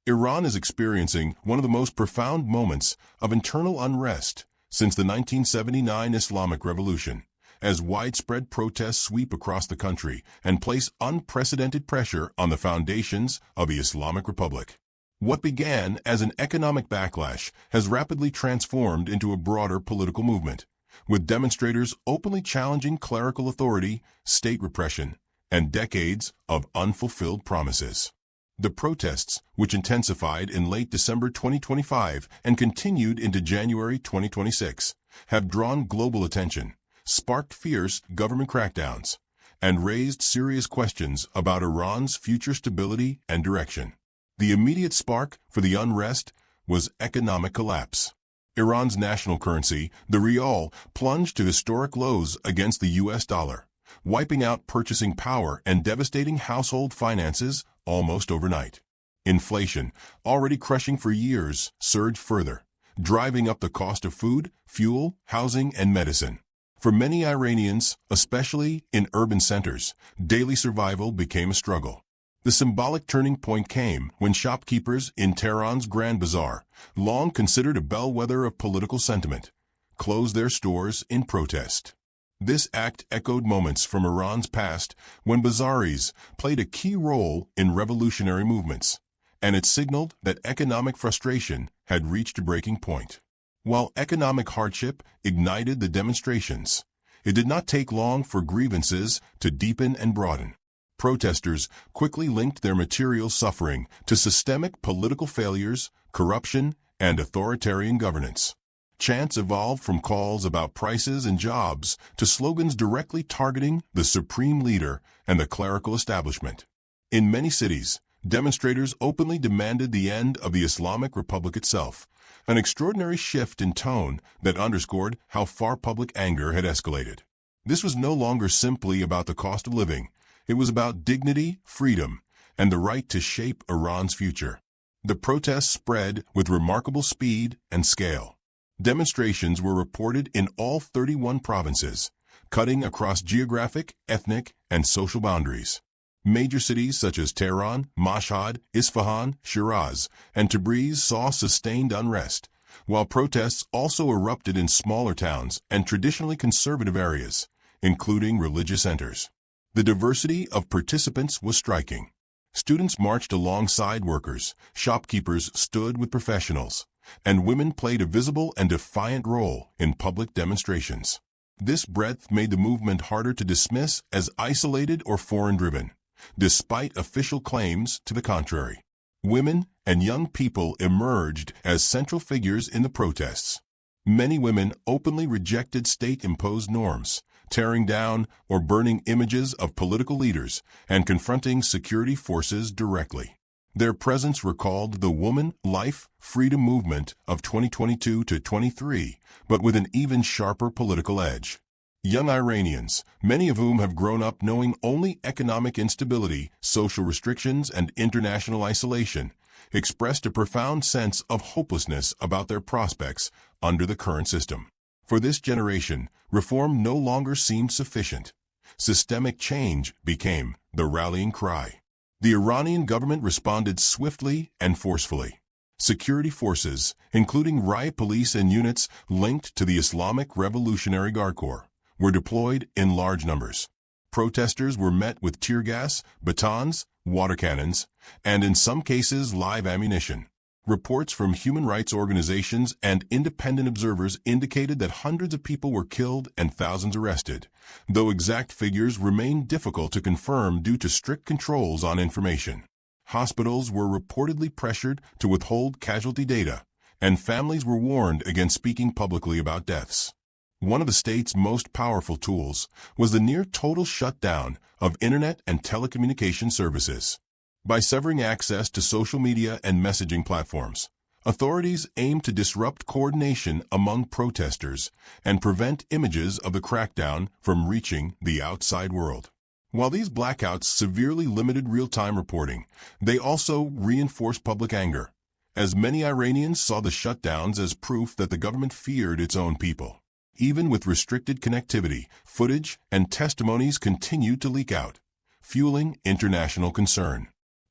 Iran is experiencing one of the most profound moments of internal unrest since the 1979 Islamic Revolution, as widespread protests sweep across the country and place unprecedented pressure on the foundations of the Islamic Republic. What began as an economic backlash has rapidly transformed into a broader political movement, with demonstrators openly challenging clerical authority, state repression, and decades of unfulfilled promises. The protests, which intensified in late December 2025 and continued into January 2026, have drawn global attention, sparked fierce government crackdowns, and raised serious questions about Iran's future stability and direction. The immediate spark for the unrest was economic collapse. Iran's national currency, the rial, plunged to historic lows against the US dollar, wiping out purchasing power and devastating household finances almost overnight. Inflation, already crushing for years, surged further, driving up the cost of food, fuel, housing, and medicine. For many Iranians, especially in urban centers, daily survival became a struggle. The symbolic turning point came when shopkeepers in Tehran's Grand Bazaar, long considered a bellwether of political sentiment, closed their stores in protest. This act echoed moments from Iran's past when bazaris played a key role in revolutionary movements, and it signaled that economic frustration had reached a breaking point. While economic hardship ignited the demonstrations, it did not take long for grievances to deepen and broaden. Protesters quickly linked their material suffering to systemic political failures, corruption, and authoritarian governance. Chants evolved from calls about prices and jobs to slogans directly targeting the supreme leader and the clerical establishment. In many cities, demonstrators openly demanded the end of the Islamic Republic itself, an extraordinary shift in tone that underscored how far public anger had escalated. This was no longer simply about the cost of living. It was about dignity, freedom, and the right to shape Iran's future. The protests spread with remarkable speed and scale. Demonstrations were reported in all 31 provinces, cutting across geographic, ethnic, and social boundaries. Major cities such as Tehran, Mashhad, Isfahan, Shiraz, and Tabriz saw sustained unrest, while protests also erupted in smaller towns and traditionally conservative areas, including religious centers. The diversity of participants was striking. Students marched alongside workers, shopkeepers stood with professionals, and women played a visible and defiant role in public demonstrations. This breadth made the movement harder to dismiss as isolated or foreign-driven, despite official claims to the contrary. Women and young people emerged as central figures in the protests. Many women openly rejected state-imposed norms, tearing down or burning images of political leaders and confronting security forces directly. Their presence recalled the woman, life, freedom movement of 2022 to 23, but with an even sharper political edge. Young Iranians, many of whom have grown up knowing only economic instability, social restrictions, and international isolation, expressed a profound sense of hopelessness about their prospects under the current system. For this generation, reform no longer seemed sufficient. Systemic change became the rallying cry. The Iranian government responded swiftly and forcefully. Security forces, including riot police and units linked to the Islamic Revolutionary Guard Corps, were deployed in large numbers. Protesters were met with tear gas, batons, water cannons, and in some cases live ammunition. Reports from human rights organizations and independent observers indicated that hundreds of people were killed and thousands arrested, though exact figures remain difficult to confirm due to strict controls on information. Hospitals were reportedly pressured to withhold casualty data, and families were warned against speaking publicly about deaths. One of the state's most powerful tools was the near-total shutdown of internet and telecommunication services. By severing access to social media and messaging platforms, authorities aimed to disrupt coordination among protesters and prevent images of the crackdown from reaching the outside world. While these blackouts severely limited real-time reporting, they also reinforced public anger, as many Iranians saw the shutdowns as proof that the government feared its own people. Even with restricted connectivity, footage and testimonies continued to leak out, fueling international concern.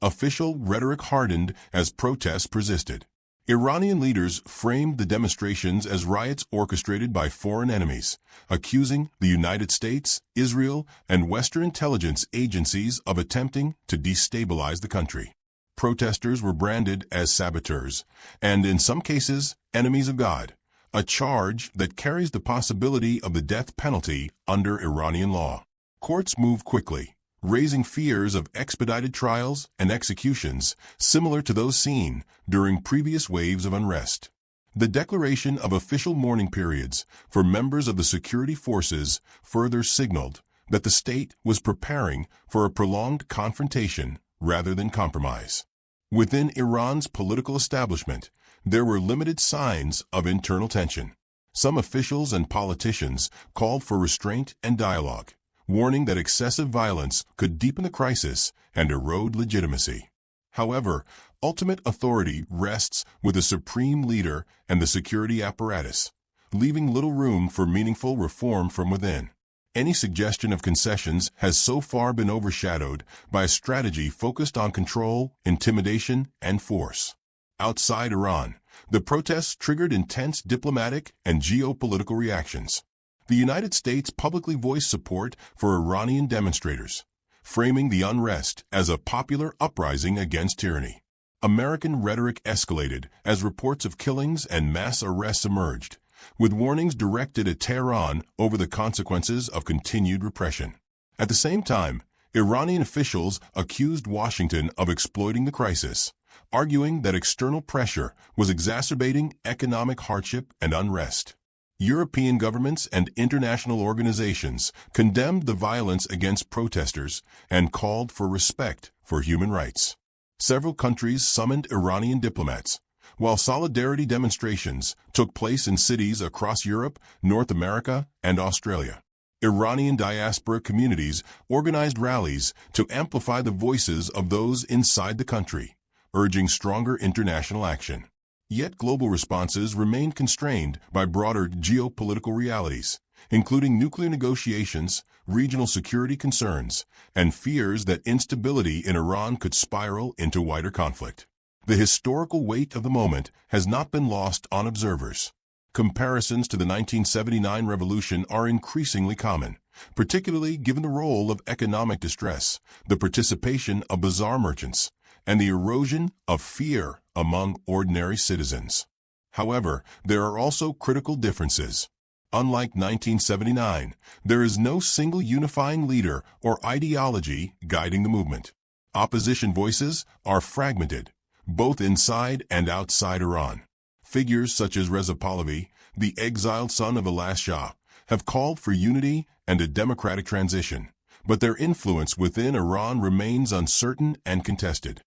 Official rhetoric hardened as protests persisted. Iranian leaders framed the demonstrations as riots orchestrated by foreign enemies, accusing the United States, Israel, and Western intelligence agencies of attempting to destabilize the country. Protesters were branded as saboteurs, and in some cases, enemies of God, a charge that carries the possibility of the death penalty under Iranian law. Courts moved quickly, raising fears of expedited trials and executions similar to those seen during previous waves of unrest. The declaration of official mourning periods for members of the security forces further signaled that the state was preparing for a prolonged confrontation rather than compromise. Within Iran's political establishment, there were limited signs of internal tension. Some officials and politicians called for restraint and dialogue, warning that excessive violence could deepen the crisis and erode legitimacy. However, ultimate authority rests with the supreme leader and the security apparatus, leaving little room for meaningful reform from within. Any suggestion of concessions has so far been overshadowed by a strategy focused on control, intimidation, and force. Outside Iran, the protests triggered intense diplomatic and geopolitical reactions. The United States publicly voiced support for Iranian demonstrators, framing the unrest as a popular uprising against tyranny. American rhetoric escalated as reports of killings and mass arrests emerged, with warnings directed at Tehran over the consequences of continued repression. At the same time, Iranian officials accused Washington of exploiting the crisis, arguing that external pressure was exacerbating economic hardship and unrest. European governments and international organizations condemned the violence against protesters and called for respect for human rights. Several countries summoned Iranian diplomats, while solidarity demonstrations took place in cities across Europe, North America, and Australia. Iranian diaspora communities organized rallies to amplify the voices of those inside the country, urging stronger international action. Yet global responses remained constrained by broader geopolitical realities, including nuclear negotiations, regional security concerns, and fears that instability in Iran could spiral into wider conflict. The historical weight of the moment has not been lost on observers. Comparisons to the 1979 revolution are increasingly common, particularly given the role of economic distress, the participation of bazaar merchants, and the erosion of fear among ordinary citizens. However, there are also critical differences. Unlike 1979, there is no single unifying leader or ideology guiding the movement. Opposition voices are fragmented, both inside and outside Iran. Figures such as Reza Pahlavi, the exiled son of the last Shah, have called for unity and a democratic transition, but their influence within Iran remains uncertain and contested.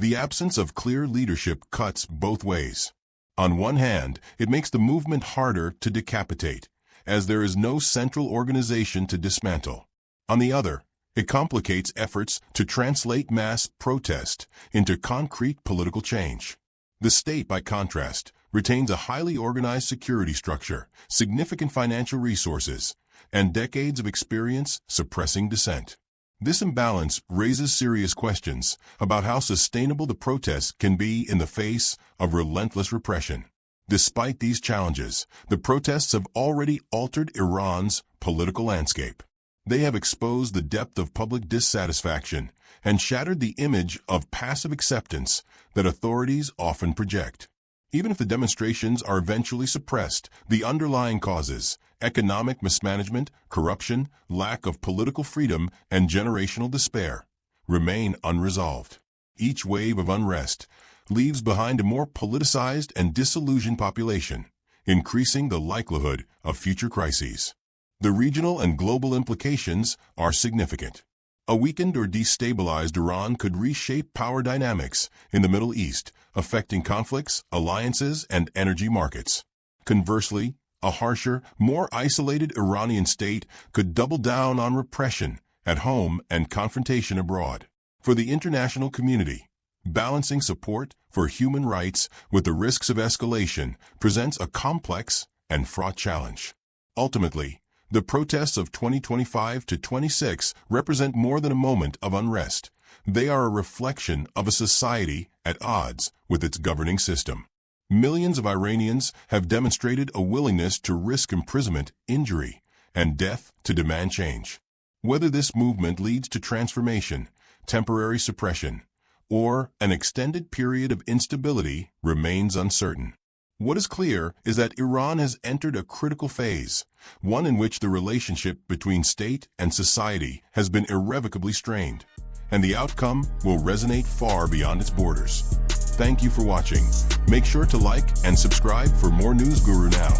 The absence of clear leadership cuts both ways. On one hand, it makes the movement harder to decapitate, as there is no central organization to dismantle. On the other, it complicates efforts to translate mass protest into concrete political change. The state, by contrast, retains a highly organized security structure, significant financial resources, and decades of experience suppressing dissent. This imbalance raises serious questions about how sustainable the protests can be in the face of relentless repression. Despite these challenges, the protests have already altered Iran's political landscape. They have exposed the depth of public dissatisfaction and shattered the image of passive acceptance that authorities often project. Even if the demonstrations are eventually suppressed, the underlying causes, economic mismanagement, corruption, lack of political freedom, and generational despair, remain unresolved. Each wave of unrest leaves behind a more politicized and disillusioned population, increasing the likelihood of future crises. The regional and global implications are significant. A weakened or destabilized Iran could reshape power dynamics in the Middle East, affecting conflicts, alliances, and energy markets. Conversely, a harsher, more isolated Iranian state could double down on repression at home and confrontation abroad. For the international community, balancing support for human rights with the risks of escalation presents a complex and fraught challenge. Ultimately, the protests of 2025 to 26 represent more than a moment of unrest. They are a reflection of a society at odds with its governing system. Millions of Iranians have demonstrated a willingness to risk imprisonment, injury, and death to demand change. Whether this movement leads to transformation, temporary suppression, or an extended period of instability remains uncertain. What is clear is that Iran has entered a critical phase, one in which the relationship between state and society has been irrevocably strained, and the outcome will resonate far beyond its borders. Thank you for watching. Make sure to like and subscribe for more News Guru Now.